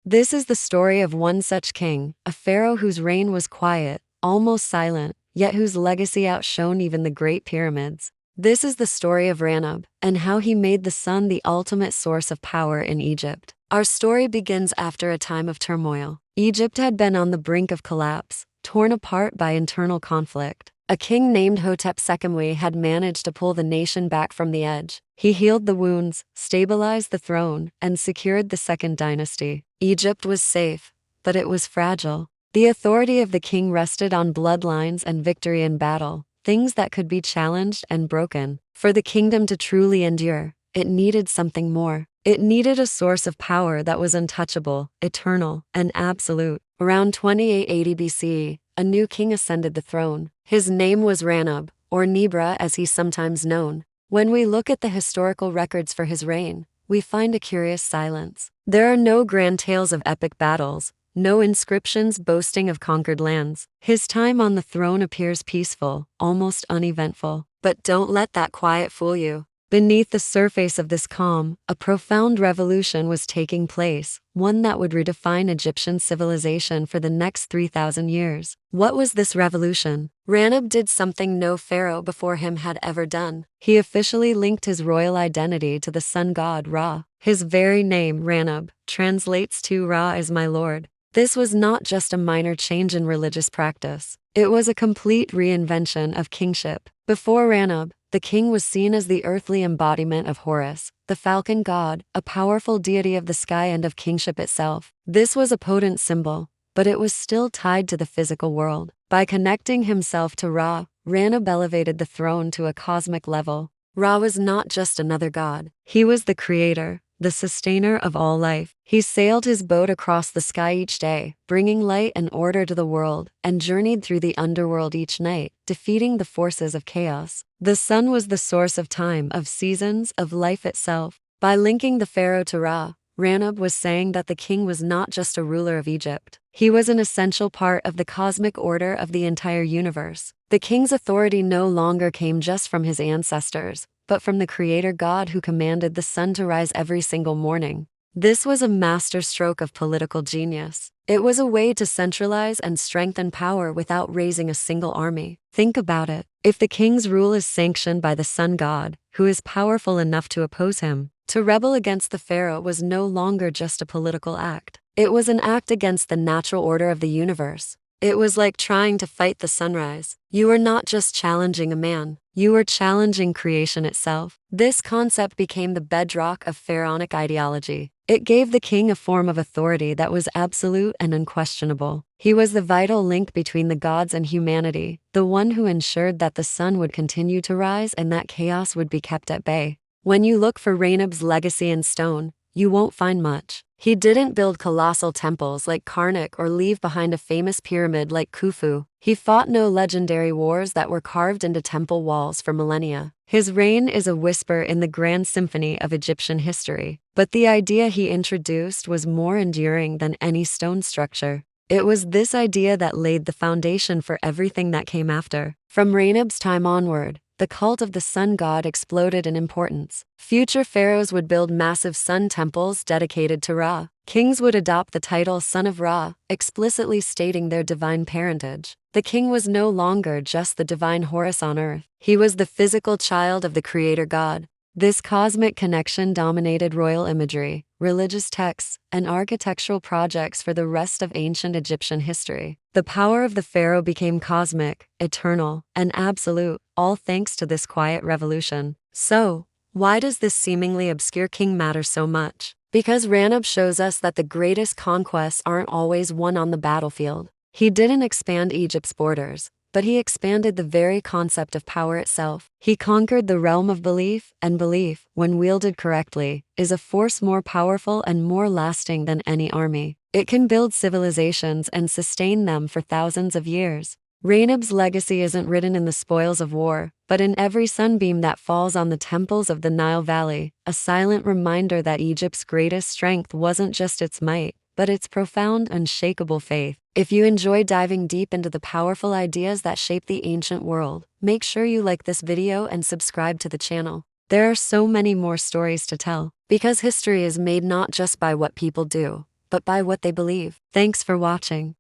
This is the story of one such king, a pharaoh whose reign was quiet, almost silent, yet whose legacy outshone even the Great Pyramids. This is the story of Raneb, and how he made the sun the ultimate source of power in Egypt. Our story begins after a time of turmoil. Egypt had been on the brink of collapse, torn apart by internal conflict. A king named Hotep II had managed to pull the nation back from the edge. He healed the wounds, stabilized the throne, and secured the Second Dynasty. Egypt was safe, but it was fragile. The authority of the king rested on bloodlines and victory in battle, things that could be challenged and broken. For the kingdom to truly endure, it needed something more. It needed a source of power that was untouchable, eternal, and absolute. Around 2880 BCE, a new king ascended the throne. His name was Raneb, or Nebra as he's sometimes known. When we look at the historical records for his reign, we find a curious silence. There are no grand tales of epic battles, no inscriptions boasting of conquered lands. His time on the throne appears peaceful, almost uneventful. But don't let that quiet fool you. Beneath the surface of this calm, a profound revolution was taking place, one that would redefine Egyptian civilization for the next 3,000 years. What was this revolution? Raneb did something no pharaoh before him had ever done. He officially linked his royal identity to the sun god Ra. His very name, Raneb, translates to Ra is my lord. This was not just a minor change in religious practice. It was a complete reinvention of kingship. Before Raneb, the king was seen as the earthly embodiment of Horus, the falcon god, a powerful deity of the sky and of kingship itself. This was a potent symbol, but it was still tied to the physical world. By connecting himself to Ra, Raneb elevated the throne to a cosmic level. Ra was not just another god. He was the creator, the sustainer of all life. He sailed his boat across the sky each day, bringing light and order to the world, and journeyed through the underworld each night, defeating the forces of chaos. The sun was the source of time, of seasons, of life itself. By linking the pharaoh to Ra, Raneb was saying that the king was not just a ruler of Egypt. He was an essential part of the cosmic order of the entire universe. The king's authority no longer came just from his ancestors, but from the creator god who commanded the sun to rise every single morning. This was a masterstroke of political genius. It was a way to centralize and strengthen power without raising a single army. Think about it. If the king's rule is sanctioned by the sun god, who is powerful enough to oppose him, to rebel against the pharaoh was no longer just a political act. It was an act against the natural order of the universe. It was like trying to fight the sunrise. You were not just challenging a man, you were challenging creation itself. This concept became the bedrock of pharaonic ideology. It gave the king a form of authority that was absolute and unquestionable. He was the vital link between the gods and humanity, the one who ensured that the sun would continue to rise and that chaos would be kept at bay. When you look for Raneb's legacy in stone, you won't find much. He didn't build colossal temples like Karnak or leave behind a famous pyramid like Khufu. He fought no legendary wars that were carved into temple walls for millennia. His reign is a whisper in the grand symphony of Egyptian history. But the idea he introduced was more enduring than any stone structure. It was this idea that laid the foundation for everything that came after. From Raneb's time onward, the cult of the sun god exploded in importance. Future pharaohs would build massive sun temples dedicated to Ra. Kings would adopt the title Son of Ra, explicitly stating their divine parentage. The king was no longer just the divine Horus on earth. He was the physical child of the creator god. This cosmic connection dominated royal imagery, religious texts, and architectural projects for the rest of ancient Egyptian history. The power of the pharaoh became cosmic, eternal, and absolute, all thanks to this quiet revolution. So, why does this seemingly obscure king matter so much? Because Raneb shows us that the greatest conquests aren't always won on the battlefield. He didn't expand Egypt's borders, but he expanded the very concept of power itself. He conquered the realm of belief, and belief, when wielded correctly, is a force more powerful and more lasting than any army. It can build civilizations and sustain them for thousands of years. Raneb's legacy isn't written in the spoils of war, but in every sunbeam that falls on the temples of the Nile Valley, a silent reminder that Egypt's greatest strength wasn't just its might, but its profound, unshakable faith. If you enjoy diving deep into the powerful ideas that shape the ancient world, make sure you like this video and subscribe to the channel. There are so many more stories to tell, because history is made not just by what people do, but by what they believe. Thanks for watching.